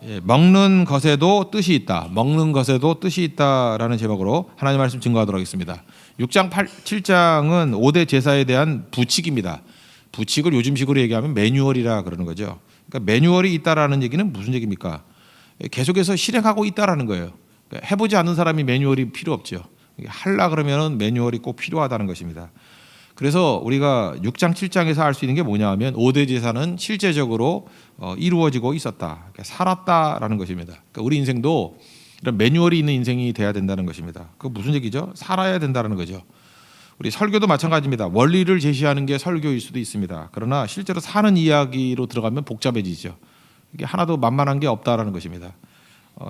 예, 먹는 것에도 뜻이 있다. 먹는 것에도 뜻이 있다라는 제목으로 하나님 말씀 증거하도록 하겠습니다. 6장 7장은 5대 제사에 대한 부칙입니다. 부칙을 요즘식으로 얘기하면 매뉴얼이라 그러는 거죠. 그러니까 매뉴얼이 있다라는 얘기는 무슨 얘기입니까? 계속해서 실행하고 있다라는 거예요. 그러니까 해보지 않는 사람이 매뉴얼이 필요 없죠. 하려 그러면 매뉴얼이 꼭 필요하다는 것입니다. 그래서 우리가 6장 7장에서 알 수 있는 게 뭐냐 하면 5대 제사는 실제적으로 이루어지고 있었다. 그러니까 살았다라는 것입니다. 그러니까 우리 인생도 이런 매뉴얼이 있는 인생이 돼야 된다는 것입니다. 그 무슨 얘기죠? 살아야 된다는 거죠. 우리 설교도 마찬가지입니다. 원리를 제시하는 게 설교일 수도 있습니다. 그러나 실제로 사는 이야기로 들어가면 복잡해지죠. 이게 하나도 만만한 게 없다라는 것입니다.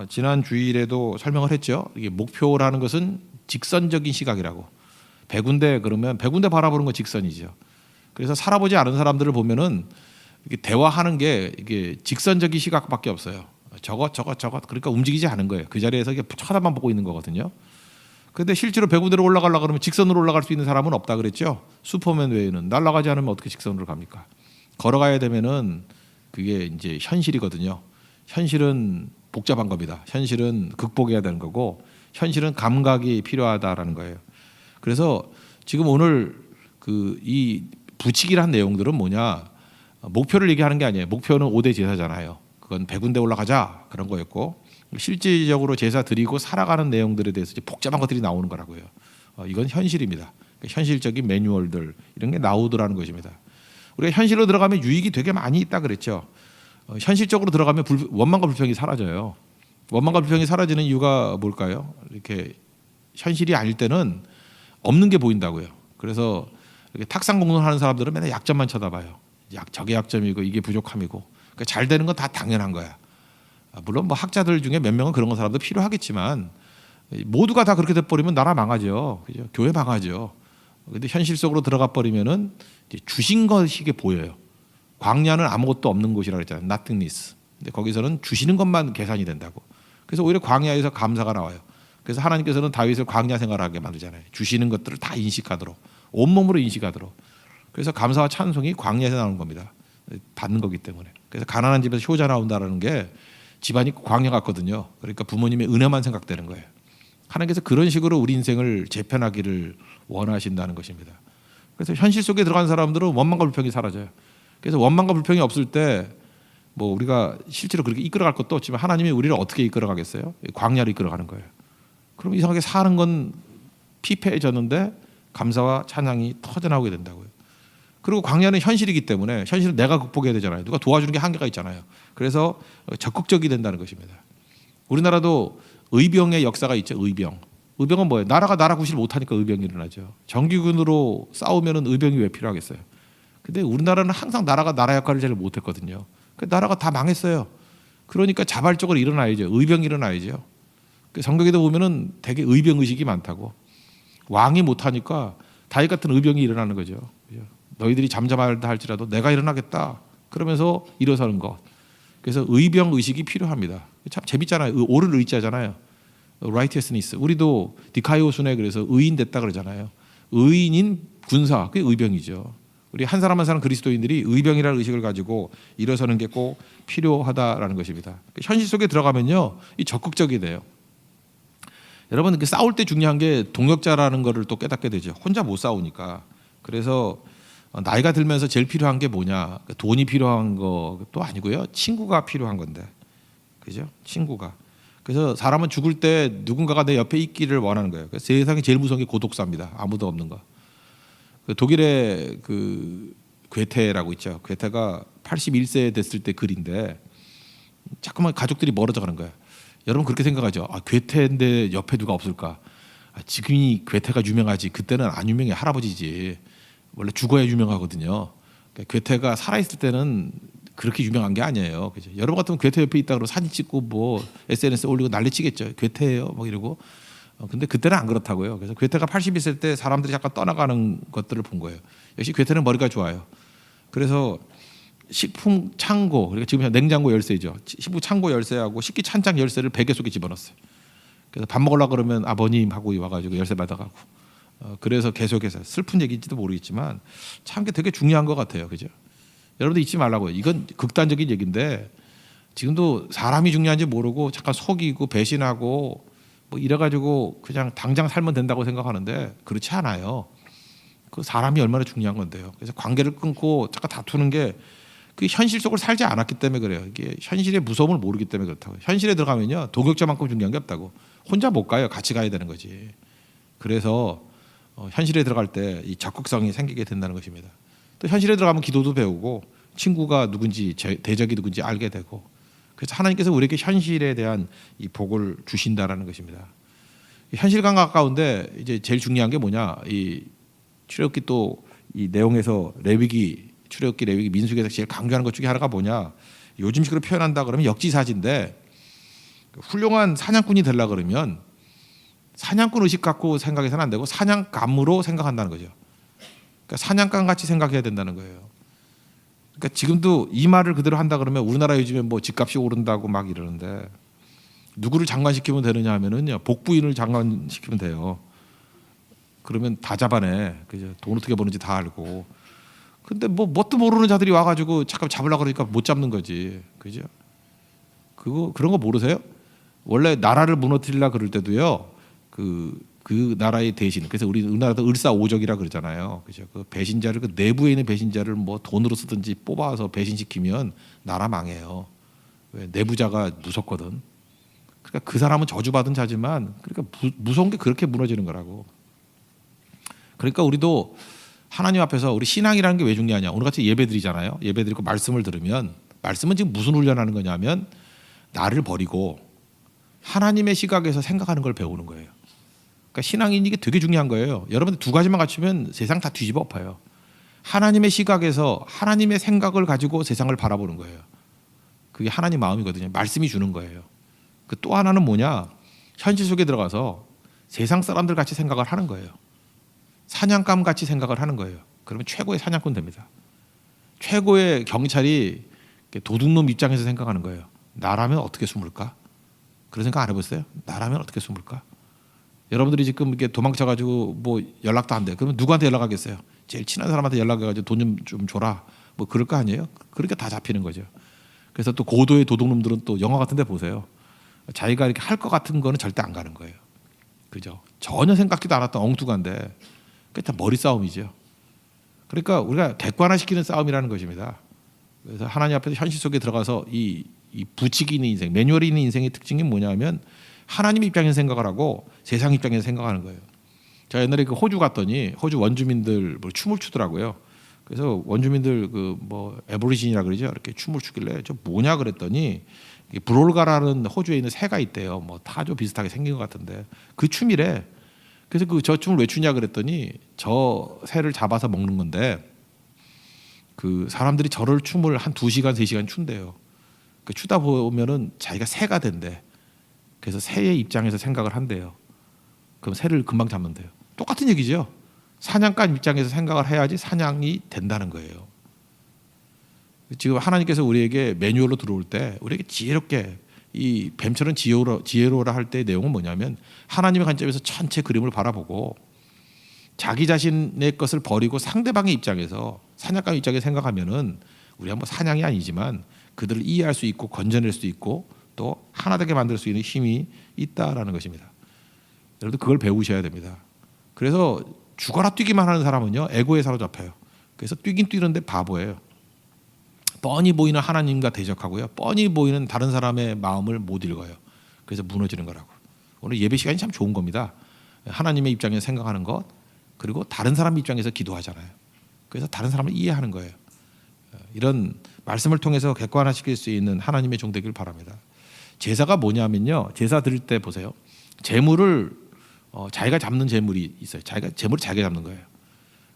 지난 주일에도 설명을 했죠. 이게 목표라는 것은 직선적인 시각이라고. 100군데 그러면 100군데 바라보는 건 직선이죠. 그래서 살아보지 않은 사람들을 보면은 이게 대화하는 게 이게 직선적인 시각밖에 없어요. 저것 그러니까 움직이지 않은 거예요. 그 자리에서 이게 쳐다만 보고 있는 거거든요. 그런데 실제로 100군데로 올라가려고 그러면 직선으로 올라갈 수 있는 사람은 없다 그랬죠. 슈퍼맨 외에는 날아가지 않으면 어떻게 직선으로 갑니까? 걸어가야 되면은 그게 이제 현실이거든요. 현실은 복잡한 겁니다. 현실은 극복해야 되는 거고 현실은 감각이 필요하다라는 거예요. 그래서 지금 오늘 이 부칙이라는 내용들은 뭐냐? 목표를 얘기하는 게 아니에요. 목표는 5대 제사잖아요. 그건 100군데 올라가자 그런 거였고 실질적으로 제사 드리고 살아가는 내용들에 대해서 이제 복잡한 것들이 나오는 거라고요. 이건 현실입니다. 현실적인 매뉴얼들 이런 게 나오더라는 것입니다. 우리가 현실로 들어가면 유익이 되게 많이 있다 그랬죠. 현실적으로 들어가면 원망과 불평이 사라져요. 원망과 불평이 사라지는 이유가 뭘까요? 이렇게 현실이 아닐 때는 없는 게 보인다고요. 그래서 이렇게 탁상 공론하는 사람들은 맨날 약점만 쳐다봐요. 저게 약점이고 이게 부족함이고. 그러니까 잘 되는 건 다 당연한 거야. 물론 뭐 학자들 중에 몇 명은 그런 사람도 필요하겠지만 모두가 다 그렇게 돼버리면 나라 망하죠. 그죠? 교회 망하죠. 근데 현실 속으로 들어가 버리면은 주신 것이 보여요. 광야는 아무것도 없는 곳이라고 했잖아요. nothingness. 근데 거기서는 주시는 것만 계산이 된다고. 그래서 오히려 광야에서 감사가 나와요. 그래서 하나님께서는 다윗을 광야 생활하게 만들잖아요. 주시는 것들을 다 인식하도록 온몸으로 인식하도록. 그래서 감사와 찬송이 광야에서 나오는 겁니다. 받는 거기 때문에. 그래서 가난한 집에서 효자 나온다라는 게 집안이 광야 같거든요. 그러니까 부모님의 은혜만 생각되는 거예요. 하나님께서 그런 식으로 우리 인생을 재편하기를 원하신다는 것입니다. 그래서 현실 속에 들어간 사람들은 원망과 불평이 사라져요. 그래서 원망과 불평이 없을 때 뭐 우리가 실제로 그렇게 이끌어갈 것도 없지만 하나님이 우리를 어떻게 이끌어가겠어요? 광야로 이끌어가는 거예요. 그럼 이상하게 사는 건 피폐해졌는데 감사와 찬양이 터져나오게 된다고요. 그리고 광야는 현실이기 때문에 현실은 내가 극복해야 되잖아요. 누가 도와주는 게 한계가 있잖아요. 그래서 적극적이 된다는 것입니다. 우리나라도 의병의 역사가 있죠. 의병은 뭐예요? 나라가 나라 구실 못하니까 의병이 일어나죠. 정규군으로 싸우면 의병이 왜 필요하겠어요? 근데 우리나라는 항상 나라가 나라 역할을 잘 못했거든요. 나라가 다 망했어요. 그러니까 자발적으로 일어나야죠. 의병이 일어나야죠. 성경에도 보면은 되게 의병 의식이 많다고. 왕이 못하니까 다윗 같은 의병이 일어나는 거죠. 너희들이 잠잠하다 할지라도 내가 일어나겠다. 그러면서 일어서는 것. 그래서 의병 의식이 필요합니다. 참 재밌잖아요. 옳은 의자잖아요. righteousness. 우리도 디카이오순에 그래서 의인 됐다 그러잖아요. 의인인 군사, 그게 의병이죠. 우리 한 사람 한 사람 그리스도인들이 의병이라는 의식을 가지고 일어서는 게 꼭 필요하다라는 것입니다. 현실 속에 들어가면요, 이 적극적이 돼요. 여러분 싸울 때 중요한 게 동역자라는 거를 또 깨닫게 되죠. 혼자 못 싸우니까. 그래서 나이가 들면서 제일 필요한 게 뭐냐? 돈이 필요한 것도 아니고요. 친구가 필요한 건데, 그죠? 친구가. 그래서 사람은 죽을 때 누군가가 내 옆에 있기를 원하는 거예요. 그래서 세상에 제일 무서운 게 고독사입니다. 아무도 없는 거. 독일의 괴테라고 있죠. 괴테가 81세 됐을 때 글인데 자꾸만 가족들이 멀어져 가는 거예요. 여러분 그렇게 생각하죠. 괴테인데 옆에 누가 없을까? 지금이 괴테가 유명하지. 그때는 안 유명해. 할아버지지. 원래 죽어야 유명하거든요. 그러니까 괴테가 살아있을 때는 그렇게 유명한 게 아니에요. 그죠? 여러분 같으면 괴테 옆에 있다 그러고 사진 찍고 뭐 SNS에 올리고 난리치겠죠. 괴테예요. 뭐 이러고. 근데 그때는 안 그렇다고요. 그래서 괴테가 80일 때 사람들이 잠깐 떠나가는 것들을 본 거예요. 역시 괴테는 머리가 좋아요. 그래서 식품 창고, 그러니까 지금 냉장고 열쇠죠. 식품 창고 열쇠하고 식기 찬장 열쇠를 베개 속에 집어넣었어요. 그래서 밥 먹으려고 그러면 아버님 하고 와가지고 열쇠 받아가고. 그래서 계속해서 슬픈 얘기인지도 모르겠지만 참 게 되게 중요한 것 같아요. 그죠? 여러분들 잊지 말라고요. 이건 극단적인 얘기인데 지금도 사람이 중요한지 모르고 잠깐 속이고 배신하고 뭐 이래가지고 그냥 당장 살면 된다고 생각하는데 그렇지 않아요. 그 사람이 얼마나 중요한 건데요. 그래서 관계를 끊고 잠깐 다투는 게 그 현실 속을 살지 않았기 때문에 그래요. 이게 현실의 무서움을 모르기 때문에 그렇다고. 현실에 들어가면요 동역자만큼 중요한 게 없다고. 혼자 못 가요. 같이 가야 되는 거지. 그래서 현실에 들어갈 때 이 적극성이 생기게 된다는 것입니다. 또 현실에 들어가면 기도도 배우고 친구가 누군지 대적이 누군지 알게 되고 그래서 하나님께서 우리에게 현실에 대한 이 복을 주신다라는 것입니다. 현실과 가까운데 이제 제일 중요한 게 뭐냐? 이 출애굽기 또 이 내용에서 레위기 출애굽기 레위기 민수기에서 제일 강조하는 것 중에 하나가 뭐냐? 요즘식으로 표현한다 그러면 역지사지인데 훌륭한 사냥꾼이 되려 그러면 사냥꾼 의식 갖고 생각해서는 안 되고 사냥감으로 생각한다는 거죠. 그러니까 사냥감 같이 생각해야 된다는 거예요. 그러니까 지금도 이 말을 그대로 한다 그러면 우리나라 요즘에 뭐 집값이 오른다고 막 이러는데 누구를 장관시키면 되느냐 하면은요 복부인을 장관시키면 돼요. 그러면 다 잡아내. 그죠? 돈 어떻게 버는지 다 알고. 근데 뭐 뭣도 모르는 자들이 와가지고 잠깐 잡으려고 그러니까 못 잡는 거지. 그죠? 그런 거 모르세요? 원래 나라를 무너뜨리려 그럴 때도요. 그 나라의 대신. 그래서 우리나라도 을사오적이라 그러잖아요. 그죠? 그 배신자를 그 내부에 있는 배신자를 뭐 돈으로 쓰든지 뽑아서 배신시키면 나라 망해요. 왜? 내부자가 무섭거든. 그러니까 그 사람은 저주받은 자지만 그러니까 무서운 게 그렇게 무너지는 거라고. 그러니까 우리도 하나님 앞에서 우리 신앙이라는 게 왜 중요하냐? 오늘같이 예배드리잖아요. 예배드리고 말씀을 들으면 말씀은 지금 무슨 훈련하는 거냐면 나를 버리고 하나님의 시각에서 생각하는 걸 배우는 거예요. 그러니까 신앙인 이게 되게 중요한 거예요. 여러분들 두 가지만 갖추면 세상 다 뒤집어 엎어요. 하나님의 시각에서 하나님의 생각을 가지고 세상을 바라보는 거예요. 그게 하나님 마음이거든요. 말씀이 주는 거예요. 그 또 하나는 뭐냐? 현실 속에 들어가서 세상 사람들 같이 생각을 하는 거예요. 사냥감 같이 생각을 하는 거예요. 그러면 최고의 사냥꾼 됩니다. 최고의 경찰이 도둑놈 입장에서 생각하는 거예요. 나라면 어떻게 숨을까? 그런 생각 안 해봤어요? 나라면 어떻게 숨을까? 여러분들이 지금 이렇게 도망쳐가지고 뭐 연락도 안 돼. 그러면 누구한테 연락하겠어요? 제일 친한 사람한테 연락해가지고 돈 좀 줘라. 뭐 그럴 거 아니에요? 그러니까 다 잡히는 거죠. 그래서 또 고도의 도둑놈들은 또 영화 같은 데 보세요. 자기가 이렇게 할 것 같은 거는 절대 안 가는 거예요. 그죠? 전혀 생각지도 않았던 엉뚱한데 그게 다 머리 싸움이죠. 그러니까 우리가 객관화시키는 싸움이라는 것입니다. 그래서 하나님 앞에서 현실 속에 들어가서 이 부칙이 있는 인생, 매뉴얼이 있는 인생의 특징이 뭐냐면 하나님 입장에서 생각을 하고 세상 입장에서 생각하는 거예요. 제가 옛날에 그 호주 갔더니 호주 원주민들 뭐 춤을 추더라고요. 그래서 원주민들 그 뭐 에보리진이라 그러죠. 이렇게 춤을 추길래 저 뭐냐 그랬더니 브롤가라는 호주에 있는 새가 있대요. 뭐 타조 비슷하게 생긴 것 같은데 그 춤이래. 그래서 저 춤을 왜 추냐 그랬더니 저 새를 잡아서 먹는 건데 그 사람들이 저를 춤을 한 2시간 3시간 춘대요. 그 추다 보면은 자기가 새가 된대. 그래서 새의 입장에서 생각을 한대요. 그럼 새를 금방 잡는데요. 똑같은 얘기죠. 사냥감 입장에서 생각을 해야지 사냥이 된다는 거예요. 지금 하나님께서 우리에게 매뉴얼로 들어올 때 우리에게 지혜롭게 이 뱀처럼 지혜로라 할 때의 내용은 뭐냐면 하나님의 관점에서 전체 그림을 바라보고 자기 자신의 것을 버리고 상대방의 입장에서 사냥감 입장에서 생각하면은 우리가 뭐 사냥이 아니지만 그들을 이해할 수 있고 건져낼 수 있고 또 하나 되게 만들 수 있는 힘이 있다라는 것입니다. 여러분들 그걸 배우셔야 됩니다. 그래서 죽어라 뛰기만 하는 사람은요 에고에 사로잡혀요. 그래서 뛰긴 뛰는데 바보예요. 뻔히 보이는 하나님과 대적하고요. 뻔히 보이는 다른 사람의 마음을 못 읽어요. 그래서 무너지는 거라고. 오늘 예배 시간이 참 좋은 겁니다. 하나님의 입장에서 생각하는 것 그리고 다른 사람 입장에서 기도하잖아요. 그래서 다른 사람을 이해하는 거예요. 이런 말씀을 통해서 객관화시킬 수 있는 하나님의 종 되길 바랍니다. 제사가 뭐냐면요. 제사 드릴 때 보세요. 제물을 자기가 잡는 제물이 있어요. 제물을 자기가 잡는 거예요.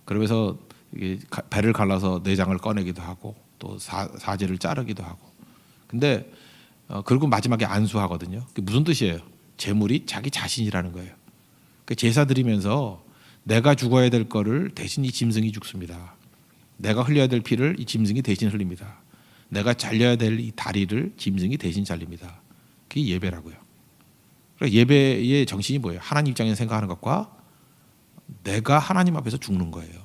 그러면서 이게 배를 갈라서 내장을 꺼내기도 하고 또 사제를 자르기도 하고. 근데 그리고 마지막에 안수하거든요. 그게 무슨 뜻이에요? 제물이 자기 자신이라는 거예요. 그 제사 드리면서 내가 죽어야 될 거를 대신 이 짐승이 죽습니다. 내가 흘려야 될 피를 이 짐승이 대신 흘립니다. 내가 잘려야 될 이 다리를 짐승이 대신 잘립니다. 그게 예배라고요. 그러니까 예배의 정신이 뭐예요? 하나님 입장에서 생각하는 것과 내가 하나님 앞에서 죽는 거예요.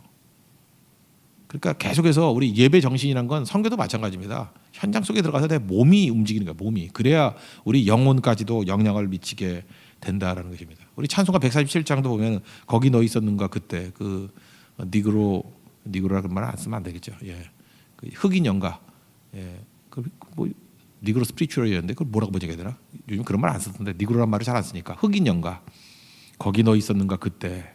그러니까 계속해서 우리 예배 정신이란 건 성교도 마찬가지입니다. 현장 속에 들어가서 내 몸이 움직이는 거야. 몸이. 그래야 우리 영혼까지도 영향을 미치게 된다라는 것입니다. 우리 찬송가 147장도 보면 거기 너 있었는가 그때 그 니그로라는 말 안 쓰면 안 되겠죠. 예, 그 흑인 영가, 예, 그뭐 니그로 스피리추얼이었는데 그걸 뭐라고 번역해야 되나? 요즘 그런 말 안 쓰던데 니그로란 말을 잘 안 쓰니까 흑인 영가. 거기 너 있었는가 그때,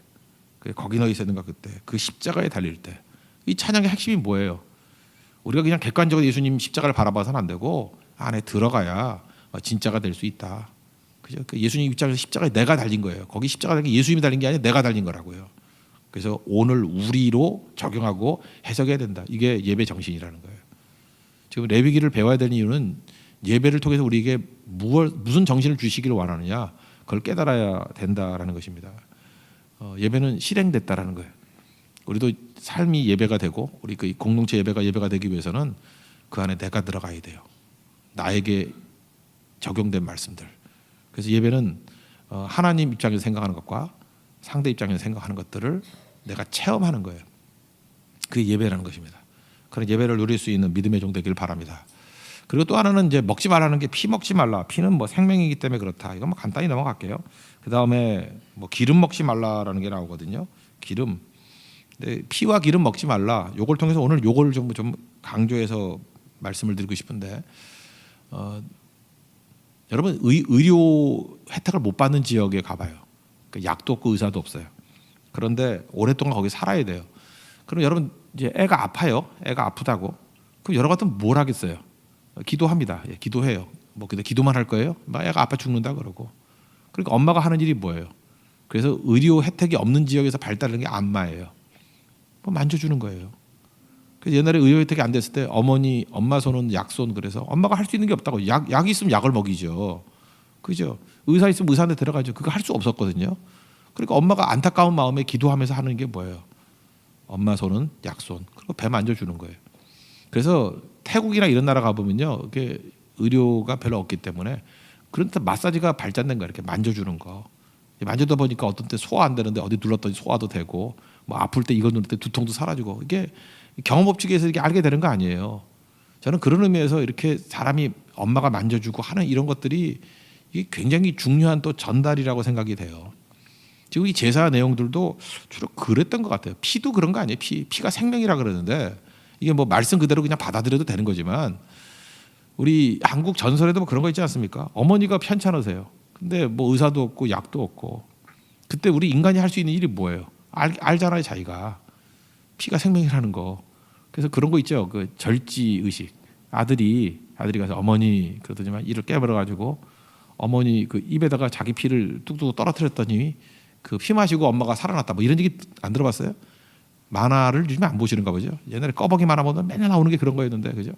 거기 너 있었는가 그때, 그 십자가에 달릴 때. 이 찬양의 핵심이 뭐예요? 우리가 그냥 객관적으로 예수님 십자가를 바라봐서는 안 되고 안에 들어가야 진짜가 될 수 있다. 그죠? 그 예수님 입장에서 십자가에 내가 달린 거예요. 거기 십자가에 예수님이 달린 게 아니라 내가 달린 거라고요. 그래서 오늘 우리로 적용하고 해석해야 된다. 이게 예배 정신이라는 거예요. 지금 레위기를 배워야 되는 이유는 예배를 통해서 우리에게 무슨 정신을 주시기를 원하느냐 그걸 깨달아야 된다라는 것입니다. 예배는 실행됐다라는 거예요. 우리도 삶이 예배가 되고 우리 그 공동체 예배가 되기 위해서는 그 안에 내가 들어가야 돼요. 나에게 적용된 말씀들. 그래서 예배는 하나님 입장에서 생각하는 것과 상대 입장에서 생각하는 것들을 내가 체험하는 거예요. 그게 예배라는 것입니다. 그런 예배를 누릴 수 있는 믿음의 종 되기를 바랍니다. 그리고 또 하나는 이제 먹지 말라는 게 피 먹지 말라. 피는 뭐 생명이기 때문에 그렇다. 이건 뭐 간단히 넘어갈게요. 그 다음에 뭐 기름 먹지 말라라는 게 나오거든요. 기름. 근데 피와 기름 먹지 말라. 요걸 통해서 오늘 요걸 좀 강조해서 말씀을 드리고 싶은데, 여러분 의료 혜택을 못 받는 지역에 가봐요. 그러니까 약도 없고 의사도 없어요. 그런데 오랫동안 거기 살아야 돼요. 그럼 여러분 이제 애가 아파요. 애가 아프다고. 그럼 여러 가지 뭘 하겠어요? 기도합니다. 예, 기도해요. 뭐 근데 기도만 할 거예요? 막 애가 아파 죽는다 그러고. 그러니까 엄마가 하는 일이 뭐예요? 그래서 의료 혜택이 없는 지역에서 발달하는 게 안마예요. 뭐 만져주는 거예요. 그래서 옛날에 의료 혜택이 안 됐을 때 엄마 손은 약손 그래서 엄마가 할 수 있는 게 없다고 약이 있으면 약을 먹이죠. 그죠? 의사 있으면 의사한테 들어가죠. 그거 할 수 없었거든요. 그러니까 엄마가 안타까운 마음에 기도하면서 하는 게 뭐예요? 엄마 손은 약손. 그리고 배 만져주는 거예요. 그래서 태국이나 이런 나라 가보면요, 이게 의료가 별로 없기 때문에 그런 데 마사지가 발전된 거 이렇게 만져주는 거. 만져다 보니까 어떤 때 소화 안 되는데 어디 눌렀더니 소화도 되고, 뭐 아플 때 이거 누를 때 두통도 사라지고. 이게 경험 법칙에서 이렇게 알게 되는 거 아니에요. 저는 그런 의미에서 이렇게 사람이 엄마가 만져주고 하는 이런 것들이 이게 굉장히 중요한 또 전달이라고 생각이 돼요. 지금 이 제사 내용들도 주로 그랬던 것 같아요. 피도 그런 거 아니에요. 피가 생명이라 그러는데 이게 뭐 말씀 그대로 그냥 받아들여도 되는 거지만 우리 한국 전설에도 뭐 그런 거 있지 않습니까? 어머니가 편찮으세요. 근데 뭐 의사도 없고 약도 없고 그때 우리 인간이 할 수 있는 일이 뭐예요? 알잖아요, 자기가 피가 생명이라는 거. 그래서 그런 거 있죠. 그 절지 의식. 아들이 가서 어머니 그러더니만 이를 깨물어 가지고 어머니 그 입에다가 자기 피를 뚝뚝 떨어뜨렸더니 그 피 마시고 엄마가 살아났다. 뭐 이런 얘기 안 들어봤어요? 만화를 요즘에 안 보시는가 보죠. 옛날에 꺼벅이 만화 보면 맨날 나오는 게 그런 거였는데, 그죠?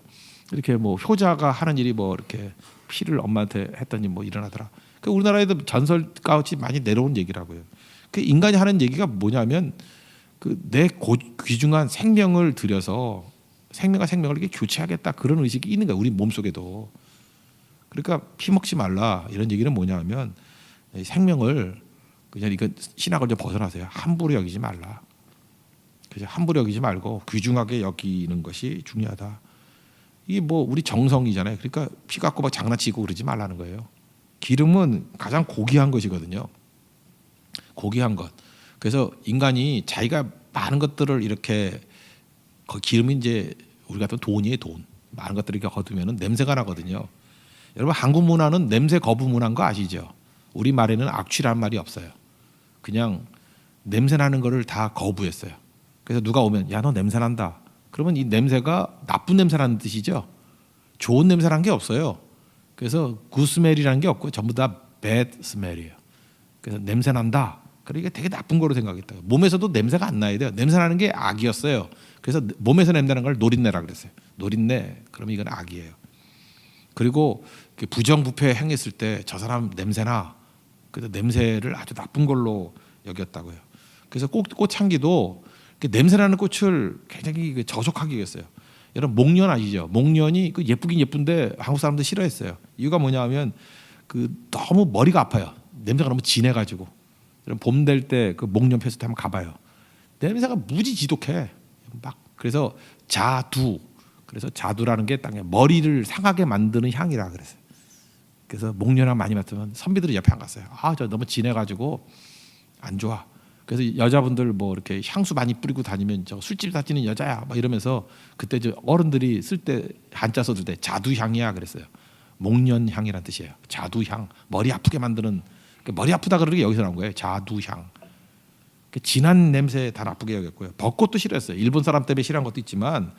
이렇게 뭐 효자가 하는 일이 뭐 이렇게 피를 엄마한테 했더니 뭐 일어나더라. 그 우리나라에도 전설같이 많이 내려온 얘기라고요. 그 인간이 하는 얘기가 뭐냐면 그 내 귀중한 생명을 들여서 생명과 생명을 이렇게 교체하겠다 그런 의식이 있는 거야, 우리 몸 속에도. 그러니까 피 먹지 말라 이런 얘기는 뭐냐면 생명을 그냥 이거 신학을 좀 벗어나세요. 함부로 여기지 말라. 그죠? 함부로 여기지 말고 귀중하게 여기는 것이 중요하다. 이게 뭐 우리 정성이잖아요. 그러니까 피 갖고 막 장난치고 그러지 말라는 거예요. 기름은 가장 고귀한 것이거든요. 고귀한 것. 그래서 인간이 자기가 많은 것들을 이렇게 기름이 이제 우리 같은 돈이에요, 돈. 많은 것들을 이렇게 거두면은 냄새가 나거든요. 여러분 한국 문화는 냄새 거부 문화인 거 아시죠? 우리 말에는 악취라는 말이 없어요. 그냥 냄새 나는 거를 다 거부했어요. 그래서 누가 오면 야 너 냄새 난다. 그러면 이 냄새가 나쁜 냄새라는 뜻이죠. 좋은 냄새라는 게 없어요. 그래서 굿스멜이라는 게 없고 전부 다 bad smell이에요. 그래서 냄새 난다. 그러니까 되게 나쁜 거로 생각했다. 몸에서도 냄새가 안 나야 돼요. 냄새 나는 게 악이었어요. 그래서 몸에서 냄새 나는 걸 노린내라 그랬어요. 노린내. 그러면 이건 악이에요. 그리고 부정부패 행했을 때 저 사람 냄새나. 그래서 냄새를 아주 나쁜 걸로 여겼다고요. 그래서 꽃향기도 냄새나는 꽃을 굉장히 저속하게 여겼어요. 여러분 목련 아시죠? 목련이 예쁘긴 예쁜데 한국 사람들 싫어했어요. 이유가 뭐냐면 너무 머리가 아파요. 냄새가 너무 진해가지고. 여러분 봄 될 때 그 목련 폈을 때 한번 가봐요. 냄새가 무지 지독해. 막 그래서 자두. 그래서 자두라는 게 땅에 머리를 상하게 만드는 향이라 그랬어요. 그래서 목련향 많이 맡으면 선비들이 옆에 안 갔어요. 저 너무 진해가지고 안 좋아. 그래서 여자분들 뭐 이렇게 향수 많이 뿌리고 다니면 저 술집 다니는 여자야 막 이러면서 그때 저 어른들이 쓸 때 한자 써줄 때 자두향이야 그랬어요. 목련향이란 뜻이에요. 자두향, 머리 아프게 만드는, 머리 아프다 그러는 게 여기서 나온 거예요. 자두향. 진한 냄새 다 나쁘게 여겼고요. 벚꽃도 싫어했어요. 일본 사람 때문에 싫어한 것도 있지만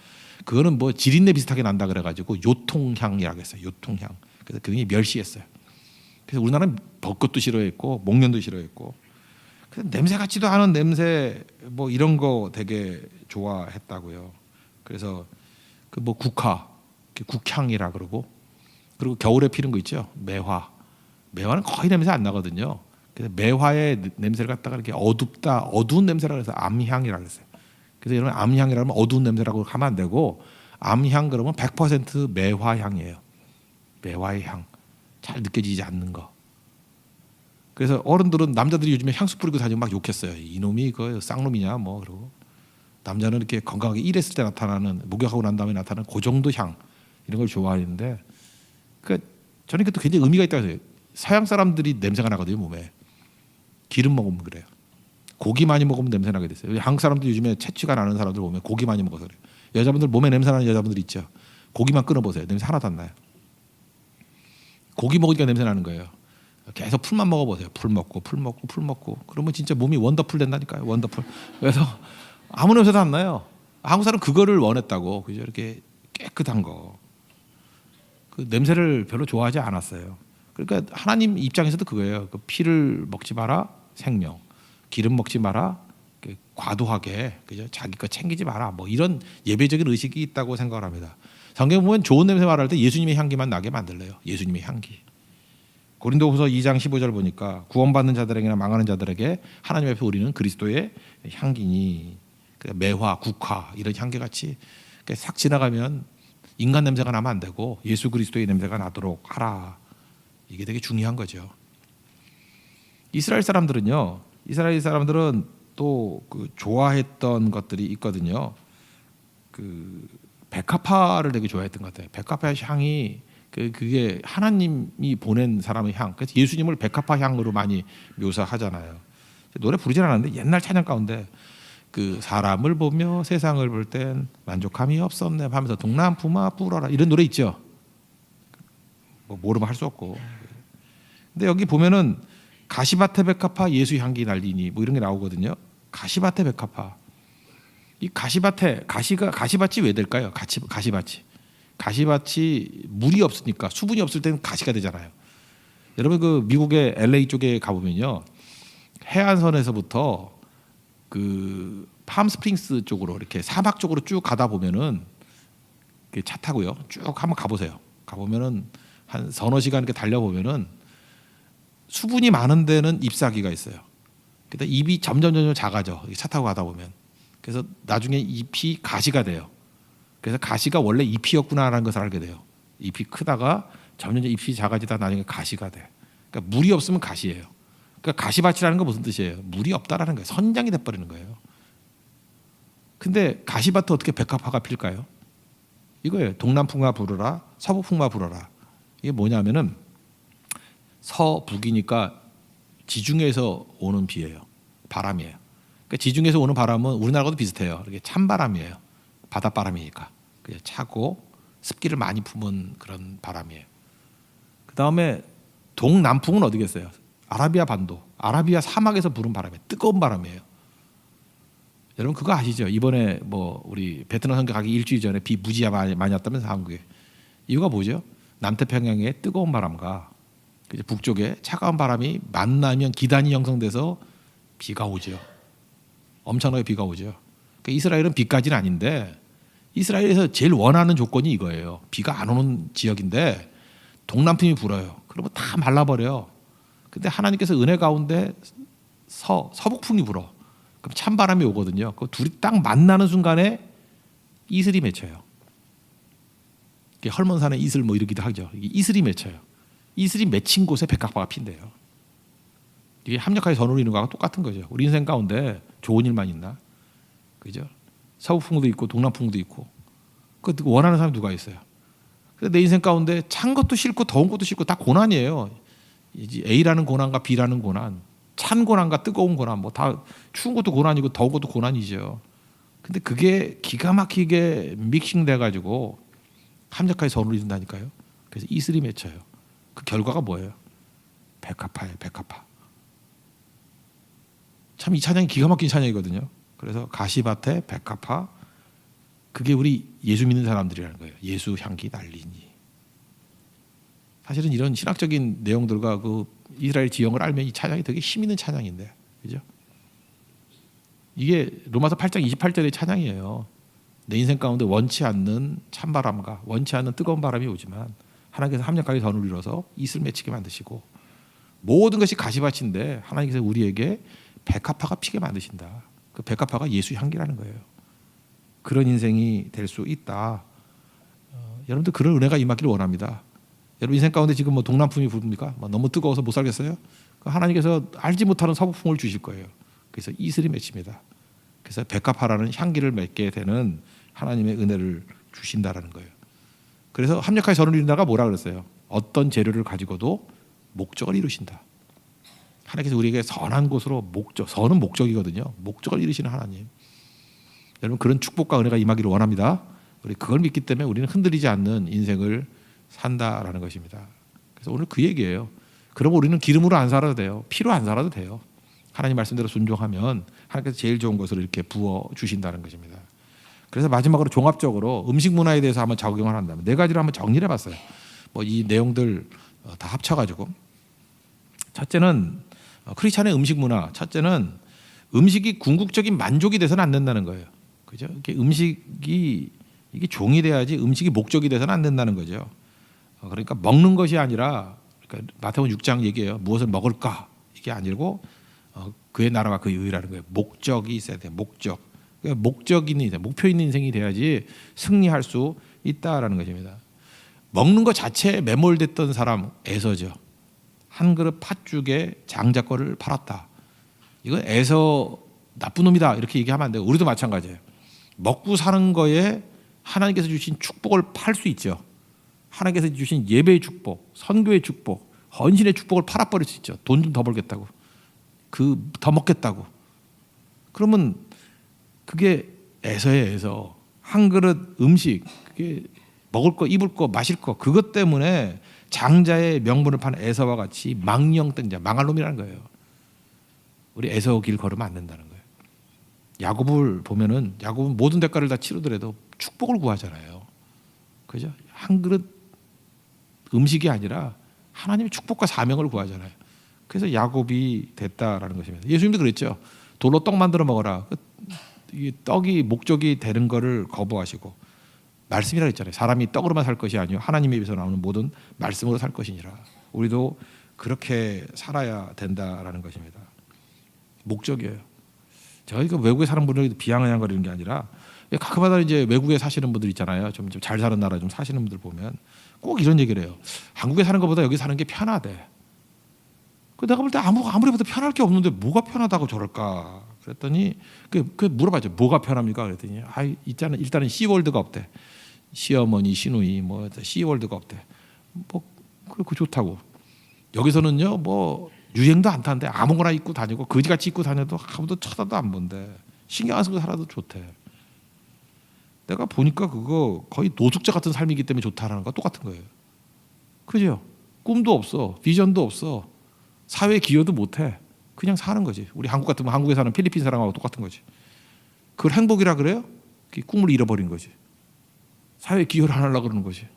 그거는 뭐 지린내 비슷하게 난다 그래가지고 요통향이라고 했어요. 요통향. 그래서 굉장히 멸시했어요. 그래서 우리나라는 벚꽃도 싫어했고 목련도 싫어했고, 그래서 냄새 같지도 않은 냄새 뭐 이런 거 되게 좋아했다고요. 그래서 그 뭐 국화, 국향이라 그러고, 그리고 겨울에 피는 거 있죠. 매화. 매화는 거의 냄새 안 나거든요. 그래서 매화의 냄새를 갖다가 이렇게 어둡다, 어두운 냄새라고 해서 암향이라고 했어요. 그래서 여러분 암향이라면 어두운 냄새라고 하면 안 되고, 암향 그러면 100% 매화향이에요. 매화의 향, 잘 느껴지지 않는 거. 그래서 어른들은 남자들이 요즘에 향수 뿌리고 다니면 막 욕했어요. 이놈이 그 쌍놈이냐 뭐. 그러고 남자는 이렇게 건강하게 일했을 때 나타나는, 목욕하고 난 다음에 나타나는 그 정도 향, 이런 걸 좋아하는데, 저는 그것도 굉장히 의미가 있다고 해요. 서양 사람들이 냄새가 나거든요, 몸에. 기름 먹으면 그래요. 고기 많이 먹으면 냄새 나게 됐어요. 한국 사람들 요즘에 채취가 나는 사람들 보면 고기 많이 먹어서 그래요. 여자분들 몸에 냄새 나는 여자분들 있죠. 고기만 끊어보세요. 냄새 하나도 안 나요. 고기 먹으니까 냄새 나는 거예요. 계속 풀만 먹어보세요. 풀 먹고 그러면 진짜 몸이 원더풀 된다니까요. 원더풀. 그래서 아무 냄새도 안 나요. 한국 사람 그거를 원했다고. 그죠? 이렇게 깨끗한 거. 그 냄새를 별로 좋아하지 않았어요. 그러니까 하나님 입장에서도 그거예요. 그 피를 먹지 마라, 생명. 기름 먹지 마라, 과도하게. 그죠? 자기 거 챙기지 마라. 뭐 이런 예배적인 의식이 있다고 생각을 합니다. 성경 보면 좋은 냄새 말할 때 예수님의 향기만 나게 만들래요. 예수님의 향기. 고린도후서 2장 15절 보니까 구원받는 자들에게나 망하는 자들에게 하나님 앞에 우리는 그리스도의 향기니, 매화, 국화 이런 향기 같이 싹 지나가면 인간 냄새가 나면 안 되고 예수 그리스도의 냄새가 나도록 하라. 이게 되게 중요한 거죠. 이스라엘 사람들은 또 그 좋아했던 것들이 있거든요. 그 백합화를 되게 좋아했던 것 같아요. 백합화 향이 그게 하나님이 보낸 사람의 향. 그래서 예수님을 백합화 향으로 많이 묘사하잖아요. 노래 부르진 않았는데 옛날 찬양 가운데 그 사람을 보며 세상을 볼 땐 만족함이 없었네 하면서 동남푸마 불어라 이런 노래 있죠. 뭐 모르면 할 수 없고. 근데 여기 보면은 가시밭에 백합화 예수 향기 날리니 뭐 이런 게 나오거든요. 가시밭에 백합화. 이 가시밭이 왜 될까요? 가시밭이 물이 없으니까, 수분이 없을 때는 가시가 되잖아요. 여러분 그 미국의 LA 쪽에 가보면요, 해안선에서부터 그 팜스프링스 쪽으로 이렇게 사막 쪽으로 쭉 가다 보면은 차 타고요 쭉 한번 가보세요. 가보면은 한 서너 시간 이렇게 달려 보면은 수분이 많은 데는 잎사귀가 있어요. 그러다 잎이 점점 작아져. 차 타고 가다 보면. 그래서 나중에 잎이 가시가 돼요. 그래서 가시가 원래 잎이었구나라는 것을 알게 돼요. 잎이 크다가 점점 잎이 작아지다 나중에 가시가 돼. 그러니까 물이 없으면 가시예요. 그러니까 가시밭이라는 건 무슨 뜻이에요? 물이 없다라는 거예요. 선장이 돼버리는 거예요. 근데 가시밭은 어떻게 백합화가 필까요? 이거예요. 동남풍마 불어라, 서북풍마 불어라. 이게 뭐냐면은 서북이니까 지중해에서 오는 비예요. 바람이에요. 그러니까 지중해에서 오는 바람은 우리나라하고도 비슷해요. 이렇게 찬바람이에요. 바닷바람이니까. 그냥 차고 습기를 많이 품은 그런 바람이에요. 그 다음에 동남풍은 어디겠어요? 아라비아 반도, 아라비아 사막에서 부는 바람이에요. 뜨거운 바람이에요. 여러분 그거 아시죠? 이번에 뭐 우리 베트남 선교 가기 일주일 전에 비 무지하 많이 왔다면서 한국에. 이유가 뭐죠? 남태평양의 뜨거운 바람과 북쪽에 차가운 바람이 만나면 기단이 형성돼서 비가 오죠. 엄청나게 비가 오죠. 그러니까 이스라엘은 비까지는 아닌데 이스라엘에서 제일 원하는 조건이 이거예요. 비가 안 오는 지역인데 동남풍이 불어요. 그러면 다 말라버려요. 근데 하나님께서 은혜 가운데 서북풍이 불어. 그럼 찬바람이 오거든요. 그 둘이 딱 만나는 순간에 이슬이 맺혀요. 헐몬산에 이슬 뭐 이러기도 하죠. 이슬이 맺혀요. 이슬이 맺힌 곳에 백합화가 핀대요. 이게 합력하게 선을 이루는 거하고 똑같은 거죠. 우리 인생 가운데 좋은 일만 있나? 그죠? 서북풍도 있고 동남풍도 있고. 그 원하는 사람이 누가 있어요? 그래서 내 인생 가운데 찬 것도 싫고 더운 것도 싫고 다 고난이에요. A라는 고난과 B라는 고난, 찬 고난과 뜨거운 고난, 뭐 다 추운 것도 고난이고 더운 것도 고난이죠. 근데 그게 기가 막히게 믹싱돼 가지고 합력하게 선을 이룬다니까요. 그래서 이슬이 맺혀요. 그 결과가 뭐예요? 백합화예요. 백합화. 참 이 찬양이 기가 막힌 찬양이거든요. 그래서 가시밭에 백합화, 그게 우리 예수 믿는 사람들이라는 거예요. 예수 향기 날리니. 사실은 이런 신학적인 내용들과 그 이스라엘 지형을 알면 이 찬양이 되게 힘 있는 찬양인데, 그죠? 이게 로마서 8장 28절의 찬양이에요. 내 인생 가운데 원치 않는 찬바람과 원치 않는 뜨거운 바람이 오지만 하나님께서 합력하게 선을 이뤄서 이슬 맺히게 만드시고, 모든 것이 가시밭인데 하나님께서 우리에게 백합화가 피게 만드신다. 그 백합화가 예수 향기라는 거예요. 그런 인생이 될 수 있다. 여러분들 그런 은혜가 임하기를 원합니다. 여러분 인생 가운데 지금 뭐 동남풍이 불습니까? 뭐 너무 뜨거워서 못 살겠어요? 하나님께서 알지 못하는 서북풍을 주실 거예요. 그래서 이슬이 맺힙니다. 그래서 백합화라는 향기를 맺게 되는 하나님의 은혜를 주신다라는 거예요. 그래서 합력하게 선을 이룬다가 뭐라 그랬어요? 어떤 재료를 가지고도 목적을 이루신다. 하나님께서 우리에게 선한 곳으로 목적, 선은 목적이거든요. 목적을 이루시는 하나님. 여러분 그런 축복과 은혜가 임하기를 원합니다. 우리 그걸 믿기 때문에 우리는 흔들리지 않는 인생을 산다라는 것입니다. 그래서 오늘 그 얘기예요. 그럼 우리는 기름으로 안 살아도 돼요. 피로 안 살아도 돼요. 하나님 말씀대로 순종하면 하나님께서 제일 좋은 것을 이렇게 부어 주신다는 것입니다. 그래서 마지막으로 종합적으로 음식 문화에 대해서 한번 적용을 한다면 네 가지를 한번 정리를 해봤어요. 뭐 이 내용들 다 합쳐가지고, 첫째는 크리스찬의 음식 문화. 첫째는 음식이 궁극적인 만족이 돼서는 안 된다는 거예요. 그죠? 이게 음식이 이게 종이 돼야지 음식이 목적이 돼서는 안 된다는 거죠. 그러니까 먹는 것이 아니라, 그러니까 마태복음 6장 얘기해요. 무엇을 먹을까? 이게 아니고 그의 나라와 그의 의라는 거예요. 목적이 있어야 돼요. 목적. 그러니까 목적 있는 인생, 목표 있는 인생이 돼야지 승리할 수 있다라는 것입니다. 먹는 것 자체에 매몰됐던 사람 에서죠. 한 그릇 팥죽에 장자권을 팔았다. 이건 에서 나쁜 놈이다 이렇게 얘기하면 안 돼요. 우리도 마찬가지예요. 먹고 사는 거에 하나님께서 주신 축복을 팔 수 있죠. 하나님께서 주신 예배의 축복, 선교의 축복, 헌신의 축복을 팔아버릴 수 있죠. 돈 좀 더 벌겠다고, 그 더 먹겠다고. 그러면 그게 에서예요. 한 그릇 음식, 그게 먹을 거, 입을 거, 마실 거, 그것 때문에 장자의 명분을 파는 에서와 같이 망령땡자, 망할 놈이라는 거예요. 우리 에서 길 걸으면 안 된다는 거예요. 야곱을 보면은 야곱은 모든 대가를 다 치르더라도 축복을 구하잖아요. 그죠? 한 그릇 음식이 아니라 하나님의 축복과 사명을 구하잖아요. 그래서 야곱이 됐다라는 것입니다. 예수님도 그랬죠. 돌로 떡 만들어 먹어라. 이 떡이 목적이 되는 거를 거부하시고, 말씀이라고 했잖아요. 사람이 떡으로만 살 것이 아니요 하나님의 입에서 나오는 모든 말씀으로 살 것이니라. 우리도 그렇게 살아야 된다라는 것입니다. 목적이에요. 제가 이거 외국에 사는 분들이 비아냥거리는 게 아니라, 가끔마다 이제 외국에 사시는 분들 있잖아요. 좀 잘 사는 나라 좀 사시는 분들 보면 꼭 이런 얘기를 해요. 한국에 사는 것보다 여기 사는 게 편하대. 내가 볼 때 아무리 봐도 편할 게 없는데 뭐가 편하다고 저럴까? 그랬더니 그 물어봤죠. 뭐가 편합니까? 그랬더니 일단은 시월드가 없대. 시어머니, 시누이 뭐 시월드가 없대. 뭐 그 좋다고. 여기서는요 뭐 유행도 안 타는데 아무거나 입고 다니고 거지같이 입고 다녀도 아무도 쳐다도 안 본대. 신경 안 쓰고 살아도 좋대. 내가 보니까 그거 거의 노숙자 같은 삶이기 때문에 좋다라는 거 똑같은 거예요. 그죠? 꿈도 없어, 비전도 없어, 사회 기여도 못해. 그냥 사는 거지. 우리 한국 같으면 한국에 사는 필리핀 사람하고 똑같은 거지. 그걸 행복이라 그래요? 꿈을 잃어버린 거지. 사회 기여를 안 하려고 그러는 거지.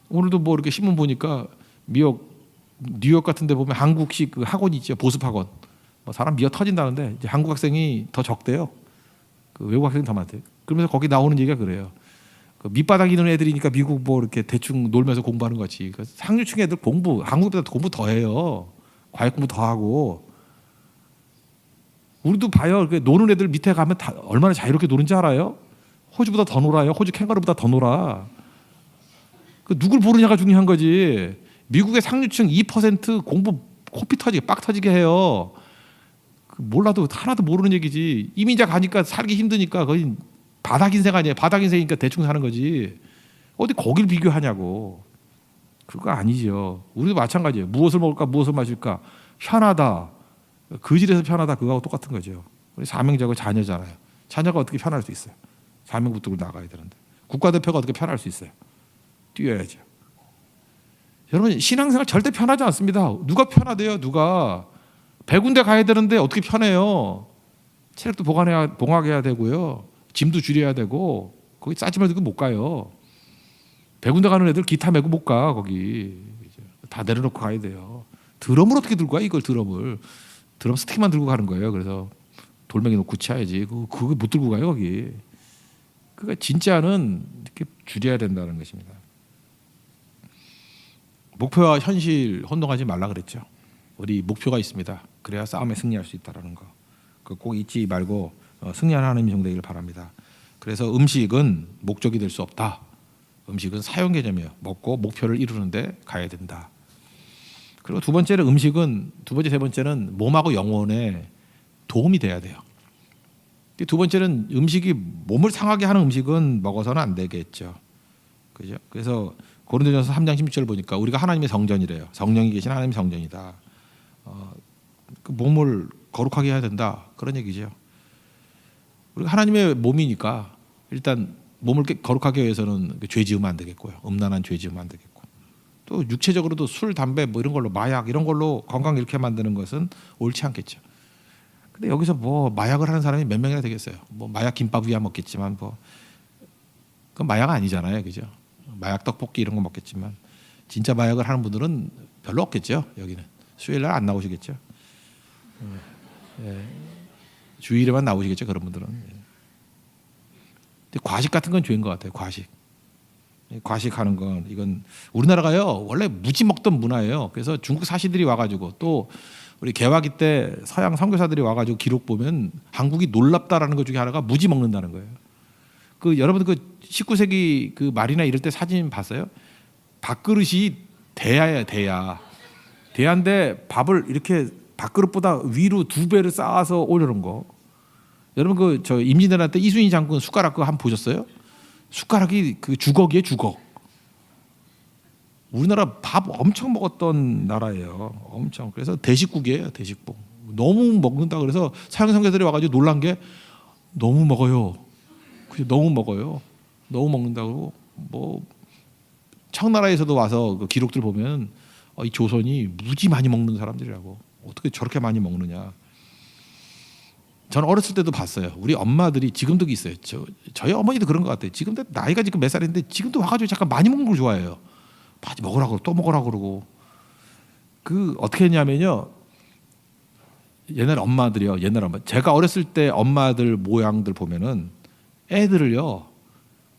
오늘도 뭐 이렇게 신문 보니까 뉴욕 같은 데 보면 한국식 그 학원 있죠. 보습 학원. 뭐 사람 미어 터진다는데 이제 한국 학생이 더 적대요. 그 외국 학생이 더 많대요. 그러면서 거기 나오는 얘기가 그래요. 그 밑바닥 있는 애들이니까 미국 뭐 이렇게 대충 놀면서 공부하는 거지. 그 상류층 애들 한국보다 공부 더 해요. 과외 공부 더 하고. 우리도 봐요. 노는 애들 밑에 가면 다 얼마나 자유롭게 노는지 알아요? 호주보다 더 놀아요. 호주 캥거루보다 더 놀아. 그 누굴 보느냐가 중요한 거지. 미국의 상류층 2% 공부 코피 터지게 빡 터지게 해요. 몰라도 하나도 모르는 얘기지. 이민자 가니까 살기 힘드니까 거의 바닥 인생 아니에요. 바닥 인생이니까 대충 사는 거지. 어디 거길 비교하냐고. 그거 아니죠. 우리도 마찬가지예요. 무엇을 먹을까, 무엇을 마실까. 편하다. 그 질에서 편하다. 그거하고 똑같은 거죠. 우리 사명자고 자녀잖아요. 자녀가 어떻게 편할 수 있어요? 사명 붙들고 나가야 되는데. 국가대표가 어떻게 편할 수 있어요? 뛰어야죠. 여러분 신앙생활 절대 편하지 않습니다. 누가 편하대요? 누가 100군데 가야 되는데 어떻게 편해요? 체력도 봉학해야 되고요. 짐도 줄여야 되고 거기 싸지만 들고 못 가요. 100군데 가는 애들 기타 메고 못 가. 거기 다 내려놓고 가야 돼요. 드럼을 어떻게 들고 가? 이걸 드럼 스틱만 들고 가는 거예요. 그래서 돌멩이 놓고 치야지. 그거 못 들고 가요 거기. 그러니까 진짜는 이렇게 줄여야 된다는 것입니다. 목표와 현실 혼동하지 말라 그랬죠. 우리 목표가 있습니다. 그래야 싸움에 승리할 수 있다는 거. 꼭 잊지 말고 승리하는 하나님의 종 되기를 바랍니다. 그래서 음식은 목적이 될 수 없다. 음식은 사용 개념이에요. 먹고 목표를 이루는데 가야 된다. 그리고 두 번째, 세 번째는 몸하고 영혼에 도움이 돼야 돼요. 두 번째는 음식이 몸을 상하게 하는 음식은 먹어서는 안 되겠죠. 그죠? 그래서 고린도전서 3장 16절 보니까 우리가 하나님의 성전이래요. 성령이 계신 하나님의 성전이다. 그 몸을 거룩하게 해야 된다. 그런 얘기죠. 우리가 하나님의 몸이니까 일단 몸을 거룩하게 위해서는 죄 지으면 안 되겠고요. 음란한 죄 지으면 안 되겠고. 또 육체적으로도 술, 담배 뭐 이런 걸로 마약 이런 걸로 건강 잃게 만드는 것은 옳지 않겠죠. 근데 여기서 뭐 마약을 하는 사람이 몇 명이나 되겠어요. 뭐 마약 김밥 위야 먹겠지만 뭐 그건 마약 아니잖아요. 그죠? 마약 떡볶이 이런 거 먹겠지만 진짜 마약을 하는 분들은 별로 없겠죠. 여기는 수요일 날 안 나오시겠죠. 주일에만 나오시겠죠. 그런 분들은. 근데 과식 같은 건 죄인 것 같아요. 과식하는 건 이건 우리나라가요 원래 무지 먹던 문화예요. 그래서 중국 사시들이 와가지고 또 우리 개화기 때 서양 선교사들이 와가지고 기록 보면 한국이 놀랍다라는 것 중에 하나가 무지 먹는다는 거예요. 여러분 19세기 그 말이나 이럴 때 사진 봤어요? 밥그릇이 대야예요. 대야인데 밥을 이렇게 밥그릇보다 위로 2배를 쌓아서 올려놓은 거. 여러분 저 임진왜란 때 이순신 장군 숟가락 그거 한번 보셨어요? 숟가락이 그 주걱이에요. 주걱. 우리나라 밥 엄청 먹었던 나라예요. 엄청. 그래서 대식국이에요. 대식국. 너무 먹는다 그래서 서양 선교사들이 와가지고 놀란 게 너무 먹어요. 너무 먹어요. 너무 먹는다고 뭐 청나라에서도 와서 그 기록들 보면 이 조선이 무지 많이 먹는 사람들이라고. 어떻게 저렇게 많이 먹느냐. 저는 어렸을 때도 봤어요. 우리 엄마들이 지금도 있어요. 저희 어머니도 그런 것 같아요. 지금도 나이가 지금 몇 살인데 지금도 와가지고 잠깐 많이 먹는 걸 좋아해요. 많이 먹으라고 또 먹으라고 그러고. 어떻게 했냐면요. 옛날 엄마 제가 어렸을 때 엄마들 모양들 보면은 애들을요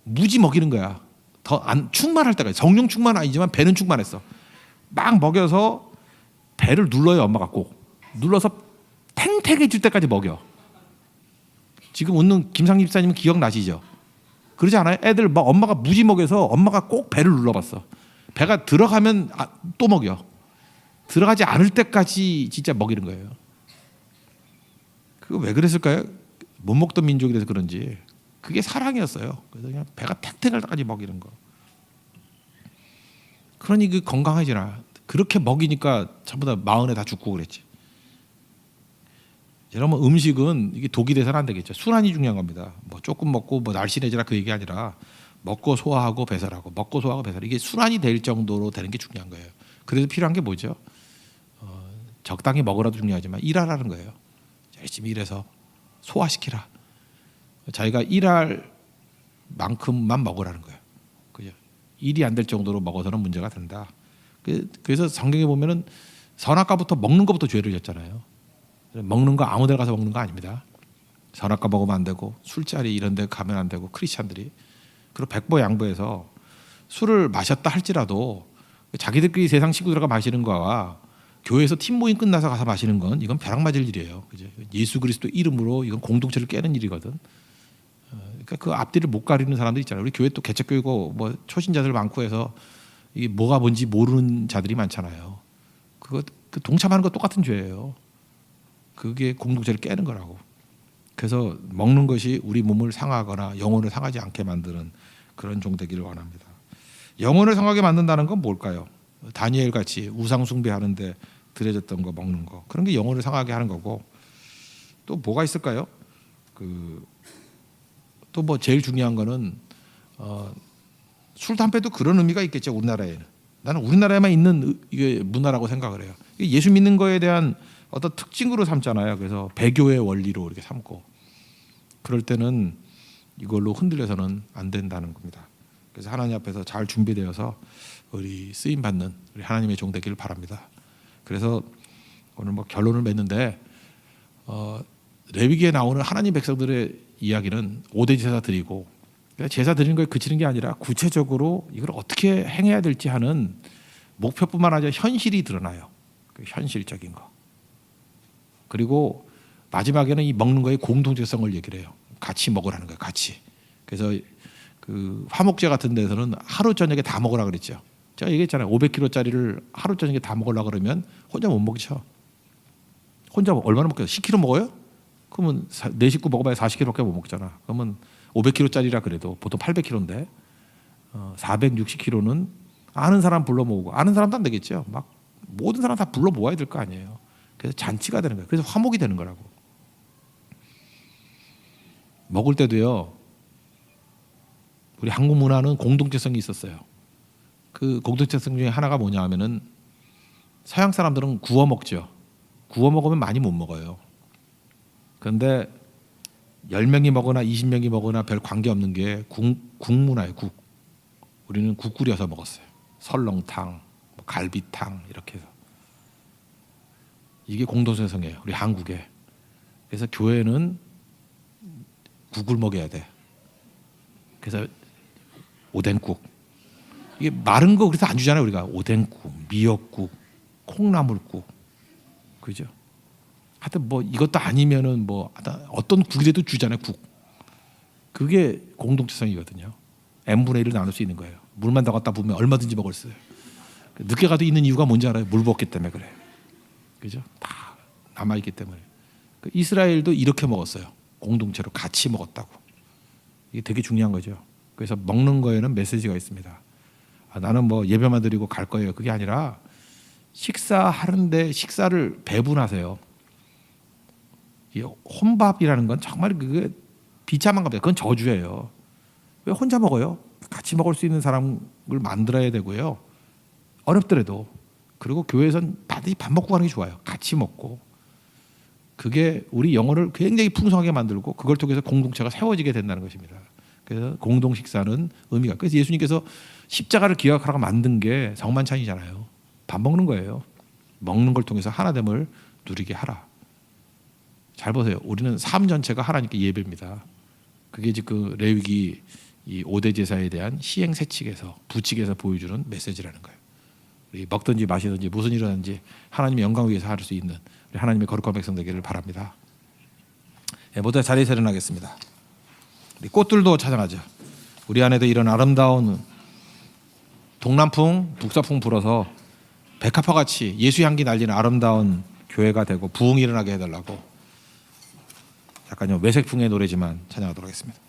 무지 먹이는 거야. 더 안 충만할 때까지. 성령 충만 아니지만 배는 충만했어. 막 먹여서 배를 눌러요. 엄마가 꼭 눌러서 탱탱해질 때까지 먹여. 지금 웃는 김상립 집사님은 기억나시죠? 그러지 않아요? 애들 막 엄마가 무지 먹여서 엄마가 꼭 배를 눌러봤어. 배가 들어가면 또 먹여. 들어가지 않을 때까지 진짜 먹이는 거예요. 그거 왜 그랬을까요? 못 먹던 민족이라서 그런지 그게 사랑이었어요. 그래서 그냥 배가 탱탱할 때까지 먹이는 거. 그러니 건강해지나. 그렇게 먹이니까 전부 다 마흔에 다 죽고 그랬지. 여러분 음식은 이게 독이 돼서는 안 되겠죠. 순환이 중요한 겁니다. 뭐 조금 먹고 뭐 날씬해지라 그 얘기 아니라 먹고 소화하고 배설하고 먹고 소화하고 배설 이게 순환이 될 정도로 되는 게 중요한 거예요. 그래서 필요한 게 뭐죠? 적당히 먹으라도 중요하지만 일하라는 거예요. 열심히 일해서 소화시키라. 자기가 일할 만큼만 먹으라는 거예요. 그죠? 일이 안 될 정도로 먹어서는 문제가 된다. 그래서 성경에 보면은 선악과부터 먹는 것부터 죄를 졌잖아요. 먹는 거 아무 데 가서 먹는 거 아닙니다. 선악과 먹으면 안 되고 술자리 이런 데 가면 안 되고 크리스찬들이 그리고 백보양보해서 술을 마셨다 할지라도 자기들끼리 세상 친구들과 마시는 거와 교회에서 팀 모임 끝나서 가서 마시는 건 이건 벼락 맞을 일이에요. 그죠? 예수 그리스도 이름으로 이건 공동체를 깨는 일이거든. 그러니까 그 앞뒤를 못 가리는 사람들 있잖아요. 우리 교회 또 개척교회고 뭐 초신자들 많고 해서 이게 뭐가 뭔지 모르는 자들이 많잖아요. 그 동참하는 거 똑같은 죄예요. 그게 공동체를 깨는 거라고. 그래서 먹는 것이 우리 몸을 상하거나 영혼을 상하지 않게 만드는 그런 종 되기를 원합니다. 영혼을 상하게 만든다는 건 뭘까요? 다니엘 같이 우상 숭배하는데 들여졌던 거 먹는 거, 그런 게 영혼을 상하게 하는 거고, 또 뭐가 있을까요? 또 뭐 제일 중요한 거는 술 담배도 그런 의미가 있겠죠. 우리나라에는. 나는 우리나라에만 있는 이게 문화라고 생각을 해요. 예수 믿는 거에 대한 어떤 특징으로 삼잖아요. 그래서 배교의 원리로 이렇게 삼고, 그럴 때는 이걸로 흔들려서는 안 된다는 겁니다. 그래서 하나님 앞에서 잘 준비되어서 우리 쓰임 받는 우리 하나님의 종 되기를 바랍니다. 그래서 오늘 뭐 결론을 맺는데, 레위기에 나오는 하나님 백성들의 이야기는 5대 제사 드리고, 제사 드리는 거에 그치는 게 아니라 구체적으로 이걸 어떻게 행해야 될지 하는 목표뿐만 아니라 현실이 드러나요. 그 현실적인 거. 그리고 마지막에는 이 먹는 거의 공동체성을 얘기를 해요. 같이 먹으라는 거예요. 같이. 그래서 그 화목제 같은 데서는 하루 저녁에 다 먹으라 그랬죠. 제가 얘기했잖아요. 500kg짜리를 하루 저녁에 다 먹으려고 그러면 혼자 못 먹죠. 혼자 얼마나 먹겠어요? 10kg 먹어요? 그러면 내 식구 먹어봐야 40kg밖에 못 먹잖아. 그러면 500kg짜리라 그래도 보통 800kg인데 460kg는 아는 사람 불러 모으고, 아는 사람도 안 되겠죠. 막 모든 사람 다 불러 모아야 될 거 아니에요. 그래서 잔치가 되는 거예요. 그래서 화목이 되는 거라고. 먹을 때도요, 우리 한국 문화는 공동체성이 있었어요. 그 공동체성 중에 하나가 뭐냐 하면은, 서양 사람들은 구워 먹죠. 구워 먹으면 많이 못 먹어요. 그런데 10명이 먹거나 20명이 먹거나 별 관계없는 게 국문화예요. 국. 우리는 국 끓여서 먹었어요. 설렁탕, 갈비탕 이렇게 해서. 이게 공동체성이에요. 우리 한국에. 그래서 교회는 국을 먹여야 돼. 그래서 오뎅국. 이게 마른 거 그래서 안 주잖아요. 우리가 오뎅국, 미역국, 콩나물국. 그죠? 하여튼 뭐 이것도 아니면은 뭐 어떤 국이라도 주잖아요. 국. 그게 공동체성이거든요. n분의 1을 나눌 수 있는 거예요. 물만 더 갖다 부으면 얼마든지 먹을 수 있어요. 늦게 가도 있는 이유가 뭔지 알아요? 물 부었기 때문에 그래. 그죠? 다 남아있기 때문에. 이스라엘도 이렇게 먹었어요. 공동체로 같이 먹었다고. 이게 되게 중요한 거죠. 그래서 먹는 거에는 메시지가 있습니다. 나는 뭐 예배만 드리고 갈 거예요. 그게 아니라 식사하는데 식사를 배분하세요. 이 혼밥이라는 건 정말 그게 비참한 겁니다. 그건 저주예요. 왜 혼자 먹어요? 같이 먹을 수 있는 사람을 만들어야 되고요. 어렵더라도. 그리고 교회에선 다들 밥 먹고 가는 게 좋아요. 같이 먹고. 그게 우리 영혼을 굉장히 풍성하게 만들고, 그걸 통해서 공동체가 세워지게 된다는 것입니다. 그래서 공동 식사는 의미가. 그래서 예수님께서 십자가를 기억하라고 만든 게 성만찬이잖아요. 밥 먹는 거예요. 먹는 걸 통해서 하나됨을 누리게 하라. 잘 보세요. 우리는 삶 전체가 하나님께 예배입니다. 그게 지금 레위기 이 5대 제사에 대한 시행 세칙에서 부칙에서 보여주는 메시지라는 거예요. 우리 먹든지 마시든지 무슨 일을 하든지 하나님의 영광 위해서 할 수 있는 우리 하나님의 거룩한 백성 되기를 바랍니다. 모두 자리에서 일어나겠습니다. 우리 꽃들도 찬양하죠. 우리 안에도 이런 아름다운 동남풍, 북서풍 불어서 백합화같이 예수 향기 날리는 아름다운 교회가 되고 부흥이 일어나게 해달라고, 약간 외색풍의 노래지만 찬양하도록 하겠습니다.